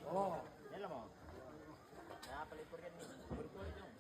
Oh, yan mo. Nakapalipur yan. Burkul yung.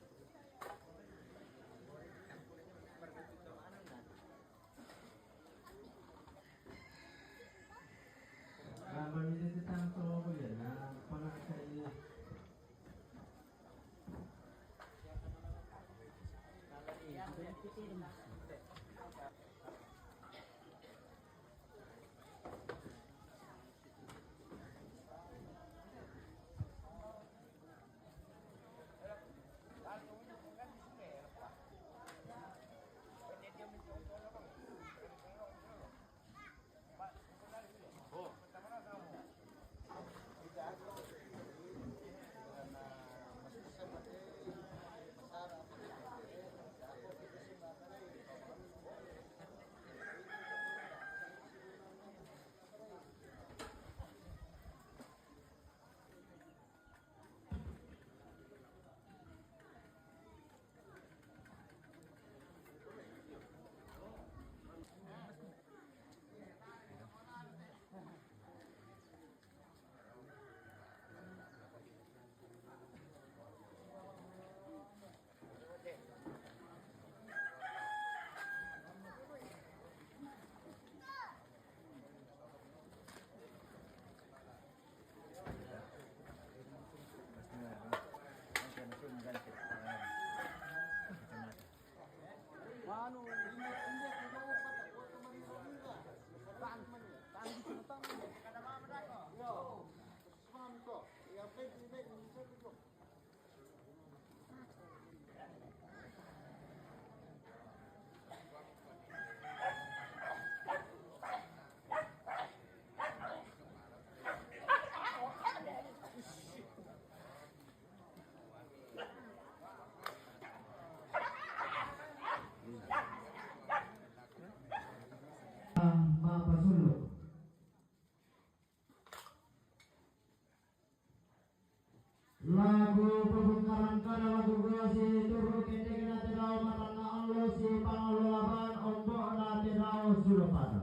Lagu pembongkaran kana lagu si turu kendeng na tiraw matang Allah si pangulolaban ombok na tiraw sulupada.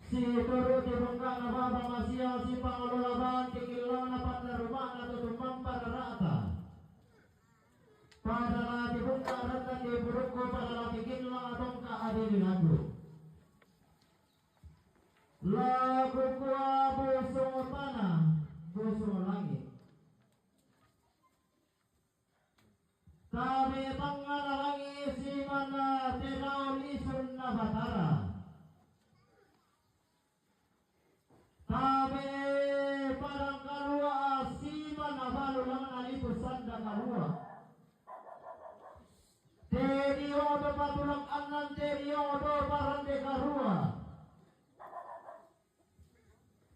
Si turu dibongkar na baba masya si pangulolaban tikilaw na patna rumah na tutumpang para rata. Pada la dibongkar rata di buruko pada la tikilaw atong kaadili lagu. Lagu kuah busung tanah, busung langit. Kami tangan langit si mana terau lisun na batara. Kami parang kalua si mana balu langan itu sanda kalua. Terio do patulang anan terio do parande karua.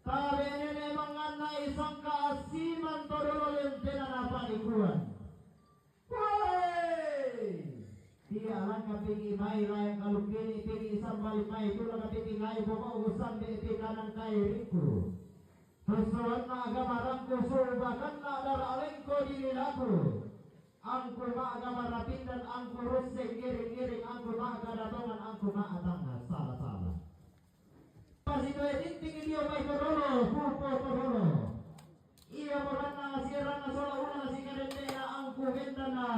Kami ini mengenai isang keasiman todolo lentena napa ikuan. Woi, dia lang kapingi mai lain kalau kini pingi sambal mai itu lang kapingi lai bawa urusan di kanan kai riku. Sesuatu agama rangku surbakan nadar alengko diri laku. Angku ma agama rapin dan angku ruseng giring angku ma kadatongan angku ma atanga salah. Pasito tinting dia mai todolo, pupo todolo. Ia porana sirana sola una si kadendena angku vendana.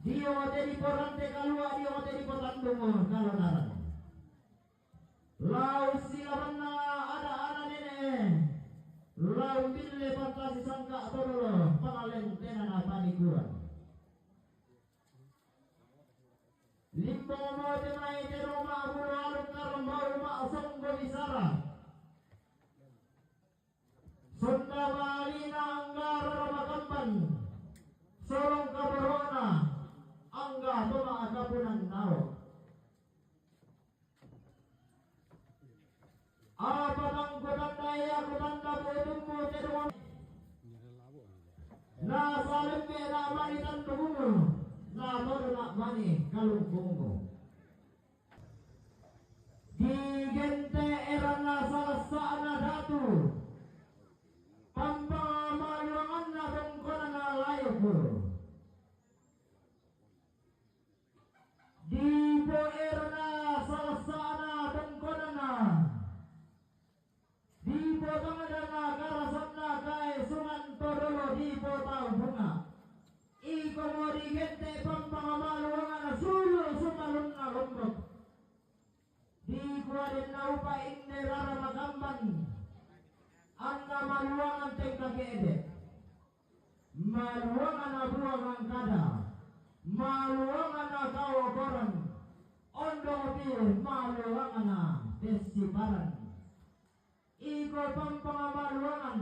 Dio dari porante kalua dio dari potandungo kalau daran. Lau silabana ada nene. Lau bille fantasi sangka todolo panalen tenan apani kuan. Limbo mo temai de rumah bulu karambau ma songgo bisara. Sunda Bali na anggara ramakampan. Sorong mani kalungkungo. Di gente erana salasana datu pampamaluangan na bangkona na layo. Di po erana salasana bangkona na di po tangadana karasat na kay sungan torolo di po tau bunga. Iko mo di gente pampamaluangan na sulo sumalun na lombok. Di kuadin na upa inde rara magamban anda maluangan tengka keede maluangan na buangan kada maluangan na kawo koran ondo pil maluangan na desibaran iko pampangamaluangan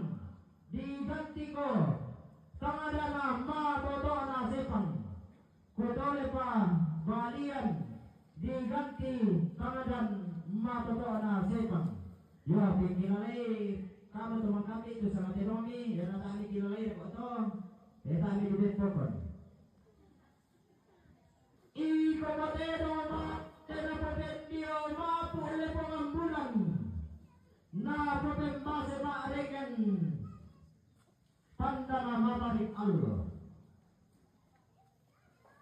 diganti ko tangadana maboto na sepang kutole pa balian diganti tangadan maboto na sepang. Ya, pikiranay kamu teman kami itu sangat ekonomi dan kami kilai foto, kami di Depokon. Iko matero ma tena potendio ma pule pengambulan na potenbase ma reken pandana matarik Allah.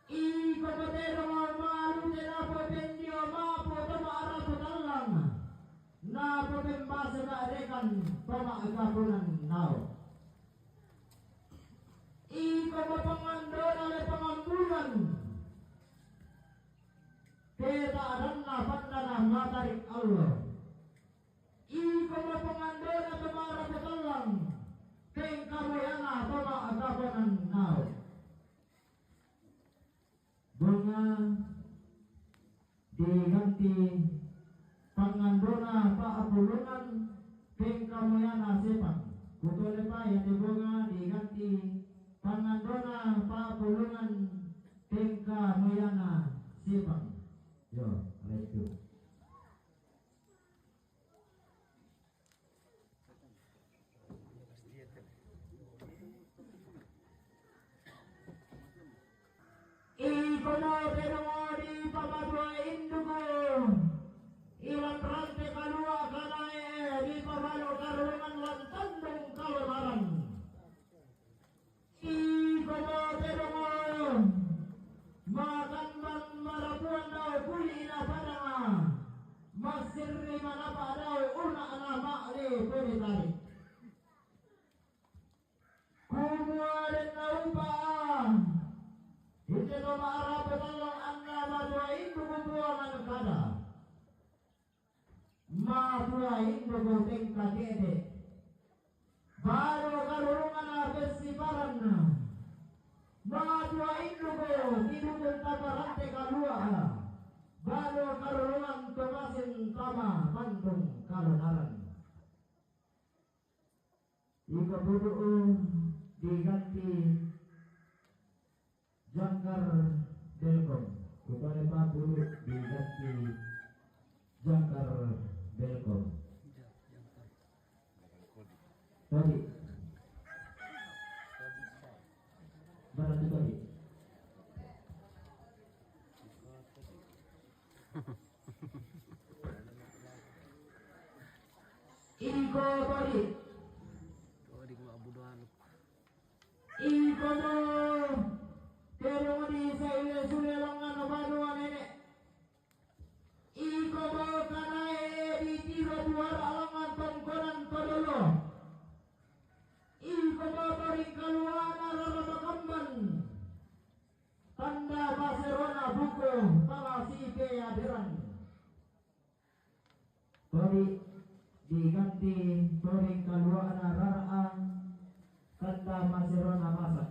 Iko matero ma lu tena potendio ma poto ma arah putalang na potenbase ma reken pama agapunan nao. Iko mapangandona le pengambulan kita adanna pandana matarik Allah. Iko mapangandona kemara putalang keng kamoyana pama agapunan nao. Bunga diganti pangandona paapulungan keng kamoyana sepang. Kutole pa yate bunga diganti pangandona paapulungan keng kamoyana sepang. Yo, let's go. Ikono tenori pamadwa indugo iwan rante kalua kanae di pamalo karungan lantandong kalamaran. Ikono tenori makan man marapuan daw kuli na padanga masirri manapa daw una ana maali pwede tarik kumuaren na upaan hindi to maarapot ang anna maduain bububuangan kada maduain bubuteng kakede baru karungan na festivalan na maduain lugo tinutun tabarante kalua baru karungan tumasin tama pandong kalunaran ikabuduun diganti Jangkar Belkom. Kepada Pak Guru diganti Jangkar Belkom. Tadi Barat tadi Iko tadi Iko pero di sa ile sulelangan banua nenek iko bawa kanae di tiro buar alangan tongkonan kodolo iko bawa tarik kaluana rara makamban tanda Barcelona buku tala sipe adiran tori diganti tarik kaluana rara tanda Barcelona masak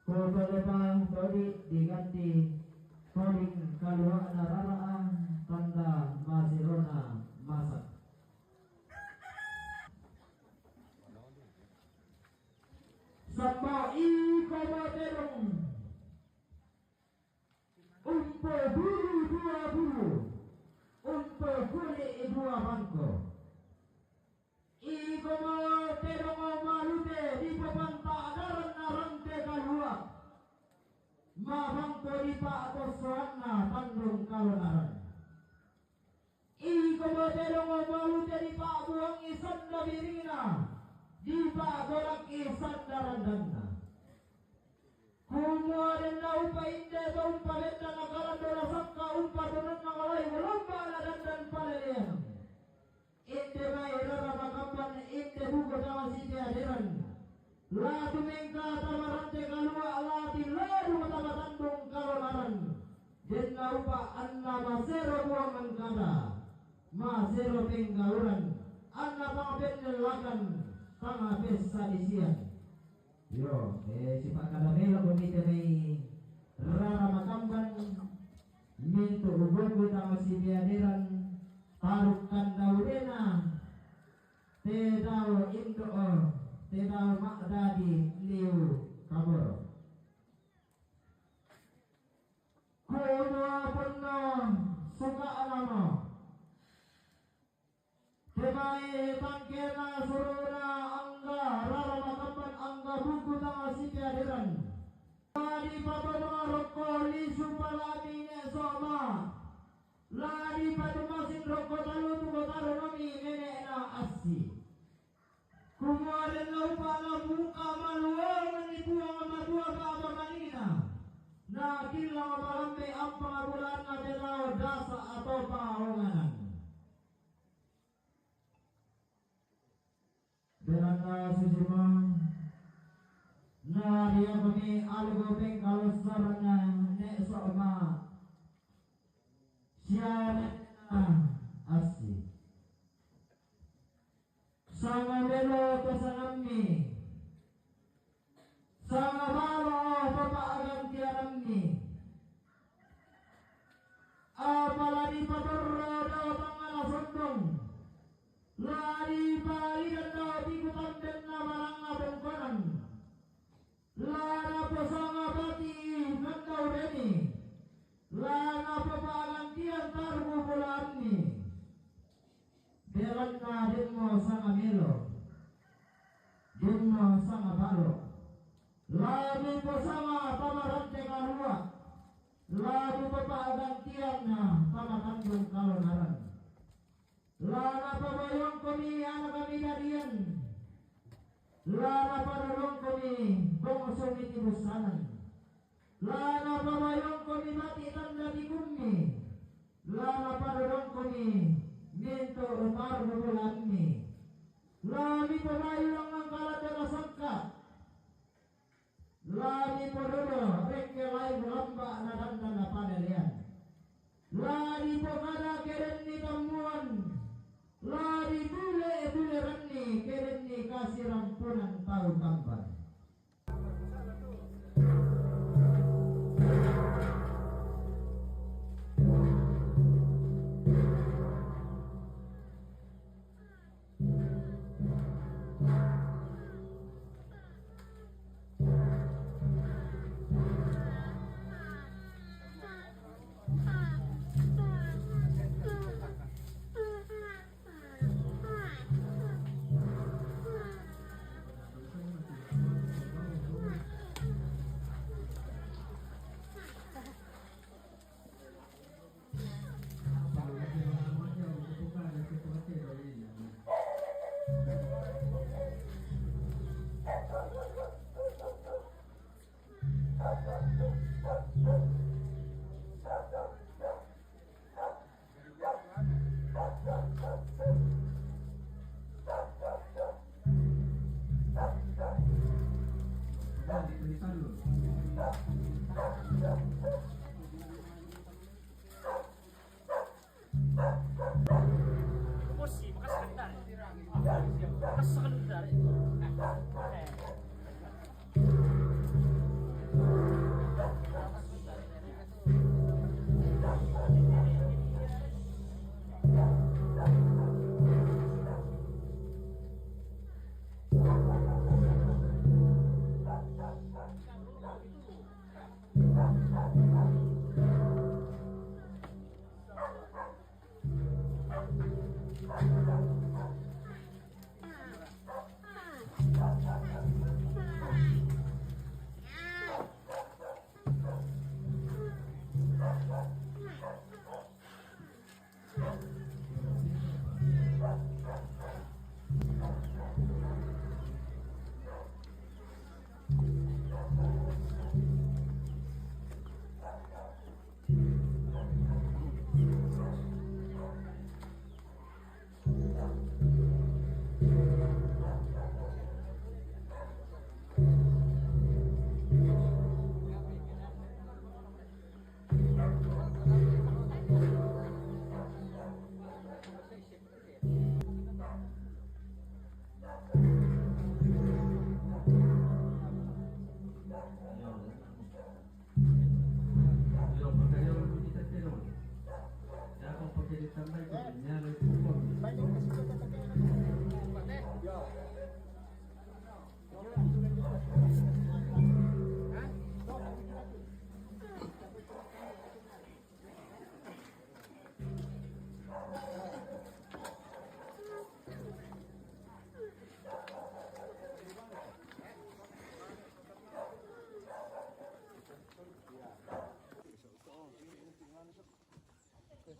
Kotolepang todi diganti toring kalua nararaan tanda Barcelona masak. Samba iko materong umpo buru dua buru umpo kuli dua bangko iko materong malute di papanta adaran narante kalua mabangko di pa ato birina di bagolak isandaran dana. Kumuarin na upa inde sa umpa benda nakalan dola sakka umpa donon nangalay walomba na dandan palalian. Inde may rara makamban inde buko sama siti adiran. La tumengka tamarante kalua alati lalu matamatandung kalonaran. Denna upa anna masero buangan kada. Masero penggaluran. Anna pangabendel lakan pangabesa disian. Yo, si Pak Kadamela komite may rara makamban minto ubod ko tama si biadiran tarukan daurena te daw indo te daw makdadi liu kabor kuno punno suka alamo te may tangkena suruna angga rara makamban angga buku tama si biadiran lari papa mga roko lisu palami ne soma lari patu masing roko talu tuko taro nami nene na asi kumuaren lau pala muka maluang manibuang madua ka manina na kilang malambe ang pangabulan na telaw dasa atau paonganan beranda sujimang na dia kami alugobeng kalau sarana ne sama siapa asli sama belo kesangami sama malo papa agam tiarami apalagi patorro daw pangala sondong lari pali dan daw bikutan dan namarang bengkonan lana posanga bati nandau reni lana papagantian targu bulanni belanna dimmo sanga melo dimmo sanga balo labi posanga pamarante kalua labi papagantian na pamatandung kalonaran lana pabayong kami anak kami darian lana parulong kami bongso mitibusanan lana pamayong kami mati tanda di kumi lana parulong kami minto utar bubulanmi lami pamayo lang ang kaladala sangka lami pododo reke lay bulamba na danda na panalian lari po kada keren ni tamuan lari dule ranni keren ni kasih rampunan tahu tampan Thank you.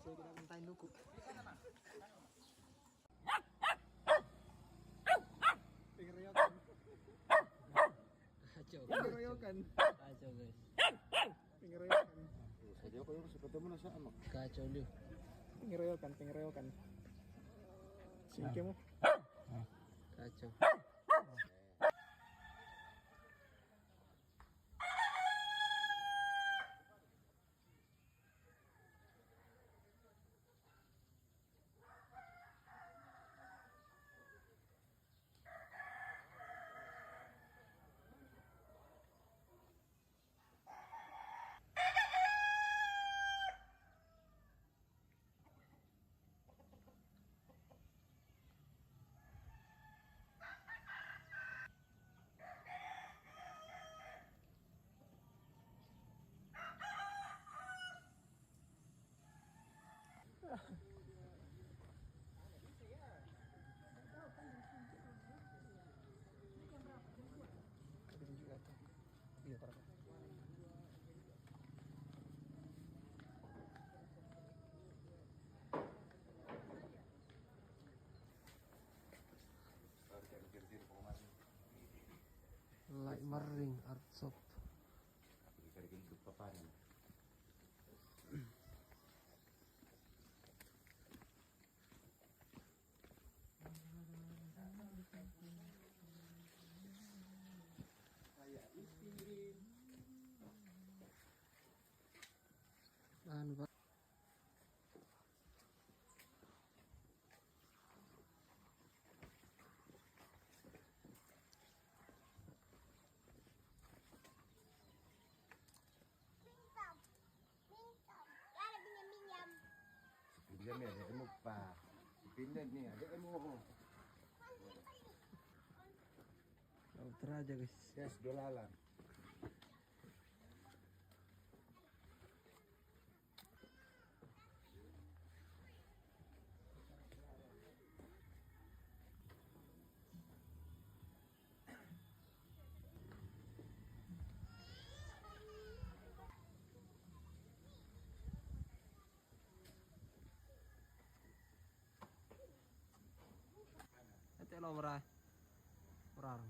Saya kita mintain duku. Pengeroyokan. Kacau. Pengeroyokan. Kacau guys. Pengeroyokan. Saja ko yung ketemu na sa ano. Kacau lu. Pengeroyokan. Sige mo. Kacau. Ini juga tuh. Iya, para. Light Maring Art Shop. Bisa hidup papanan. Anu Pak. Pindah ni ada emu pa. Pindah ni ada emu. Outer aja guys. Yes, dolalan. Ito lo mara. Orang.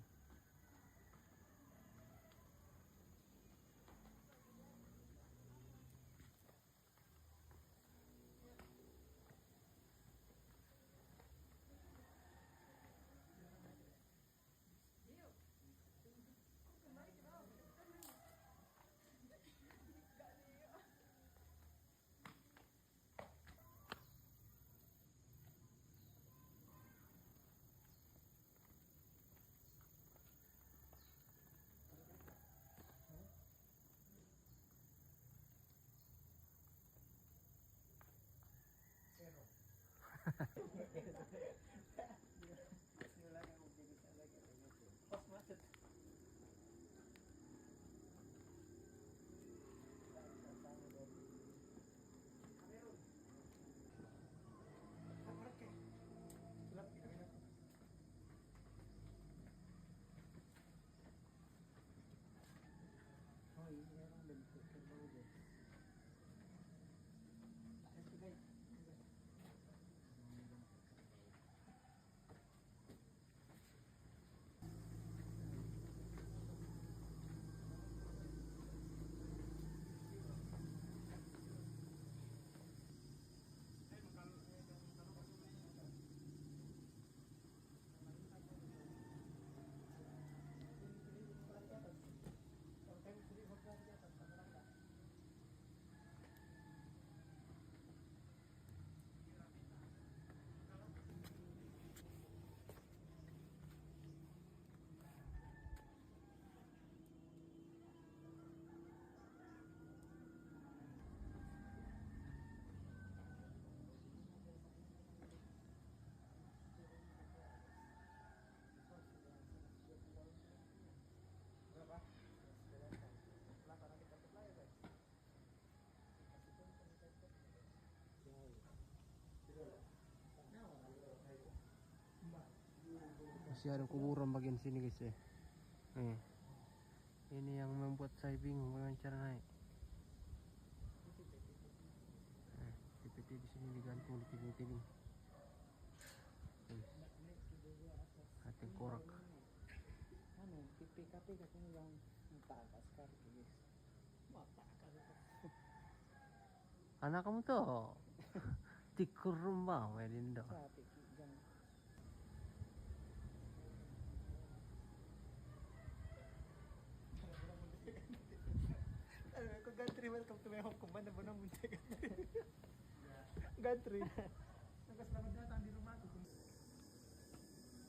Masih ada kuburan bagian sini guys ya. Nih. Ini yang membuat saya bingung bagaimana cara naik. Nah, peti di sini digantung di tebing-tebing. Ating korak. Ano, PPKP katanya yang takas sekali guys. Matakas. Anak kamu tuh tikur rumah Melinda. Sabi yang ko gantri, welcome to my home. Kumanda mo nang munti gantri. Gantri. Nagkasalamat na di rumah ko.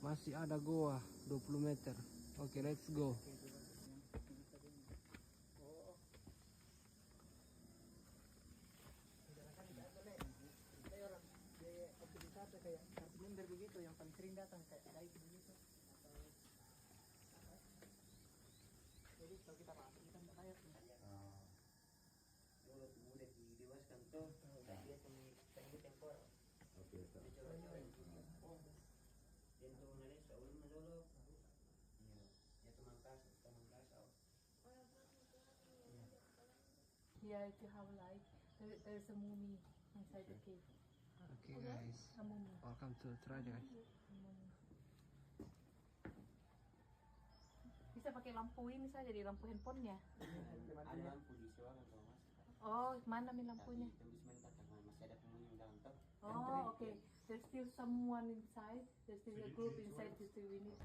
Masih ada goa 20 meter. Oke, let's go. Kayak karpenter begitu yang paling sering datang kayak guys begitu. Jadi kalau kita masuk kita nggak bayar. Mulut mudah didewaskan tuh. Dia tunggu tempor. Oke, tak. Tentu nari seulun dulu. Iya, ya tumangkas. Here if you have light, there's a mummy inside the cave. Oke guys, A mummy. welcome to Toraja guys. A mummy. Bisa pakai lampu ini saja di lampu handphonenya. Ada lampu di suara kalau mas. Oh, mana nih lampunya? Tunggu sebentar karena masih ada pengunjung dalam tuh. Oh, okay. There's still someone inside. There's still a group inside. Still we need.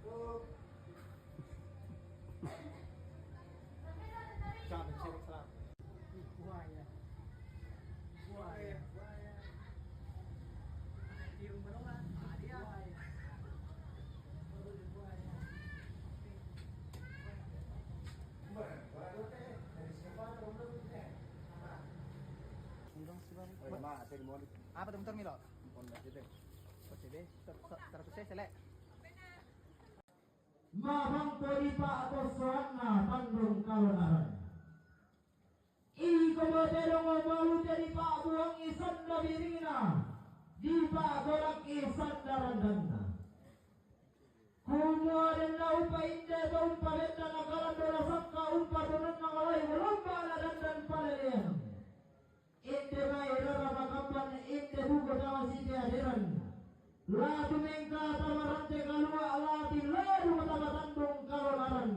Sabi sering salam. Buaya. Tirong balongan. Dia. Apa tuh Milo? Terus saya selek. Mahang Toripa atau Soana Bandung Kalonaran. Iko boterong malu jadi Pak Buang Isan Dabirina. Di Pak Golak Isan Darandana. Kumua dan laupa indah taumpa benda nakalan dola sakka umpa donan nangalai walomba aladan dan palalian. Inde mai rara makapan inde buko tawa siti adiran. Ladu mengka tamarante kalua alati ladu matama tandung kalonaran.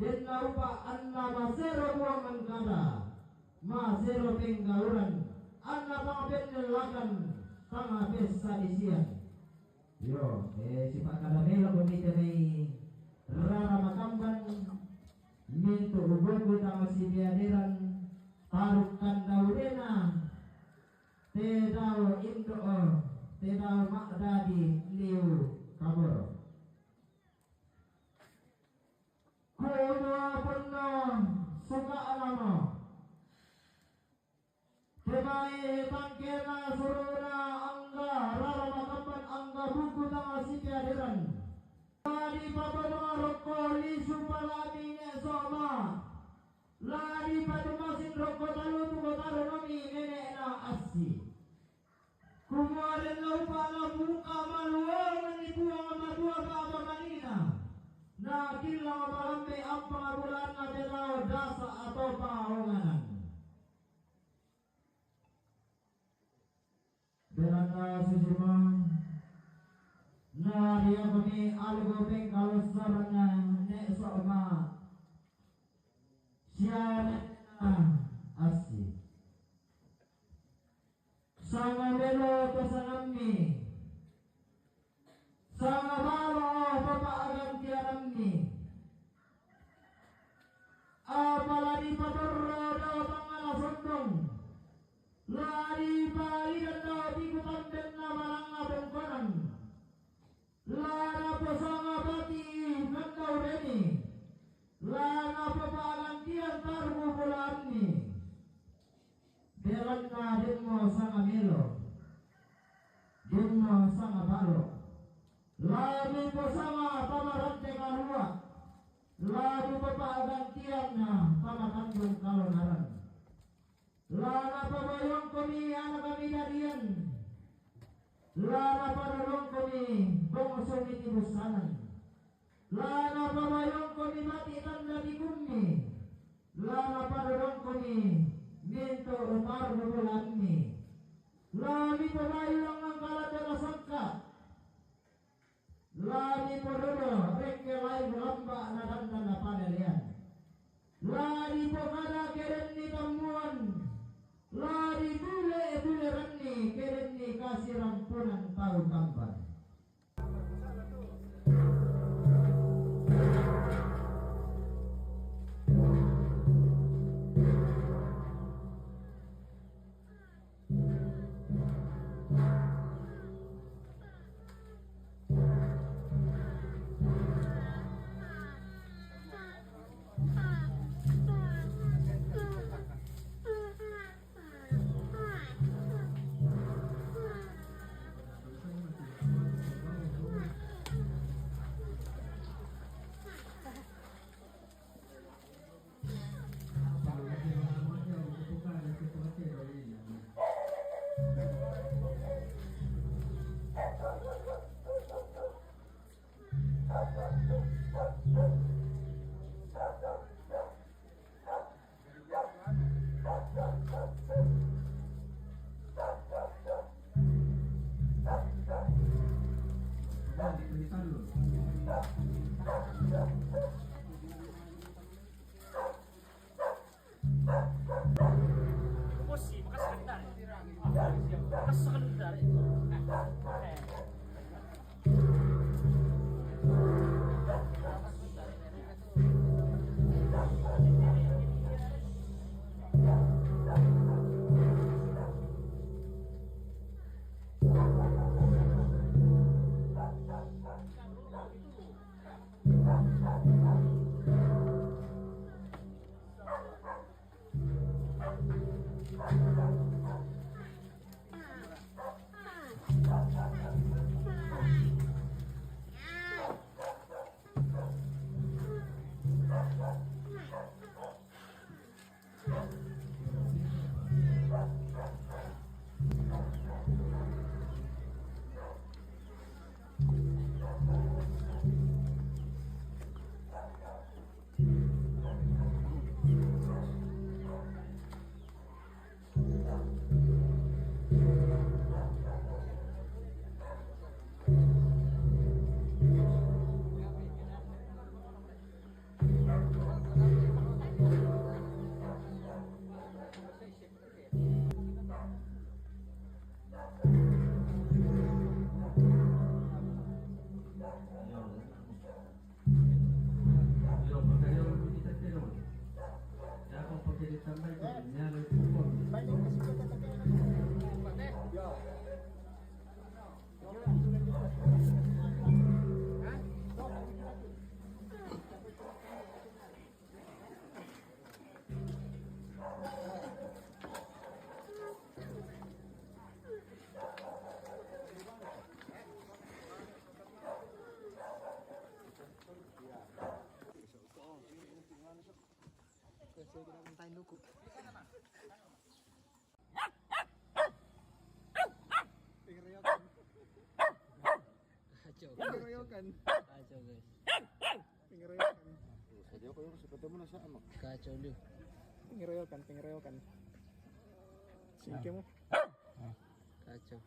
Den laupa anna masero buang mengkada. Masero penggaluran. Anna pangapen nelakan tanga pesa disian. Yo, si Pak Kadamela komite may rara makamban minto ugogo tama si biadiran tarukan daurena te daw indo te daw makdadi liu kabur kuno punno suka alamo Temai bangkena suruna angga rara makamban angga buku tanga si biadiran Ladi papa mga roko lisu palami ne soma Ladi patumasin roko talu tuko taro nami nene na asi Kumaren lau pala muka maluang Manipuang amadua baba manina Na kilang malambe ang pangabulan na telaw dasa atau paonganan Beranda sujima na dia kami algo beng kalau sarana ne sama siapa asi sama belo to sangamni sama malo papa agam tiaramni apalagi patorro do pangala sondong lari bali dan do bikutan dan namarang abengkonan Lana pasanga bati nandau reni Lana papagantian targu bulanni Belanna dinmo sanga milo Dinmo sanga balo Labi pasanga pamarante karua Labi papagantian na pamatandung kalonaran Lana pabayong kami anak kami darian Lana paralong kami bongso ni tibusanan Lana pamayong kami mati tanda di bumi Lana paralong kami minto utar bulan ni pemayu lang kalat na sangka. Lari po dodo, reke live lamba na dandan na panelian. Lari po kada keren ni tamuan. Lari dule rani keren ni kasih rampunan tahu tampan. Pengeroyokan. Kacau guys. Pengeroyokan. Saja ko yung seperti mo na sa ano. Kacau lu. Pengeroyokan. Sige mo. Kacau.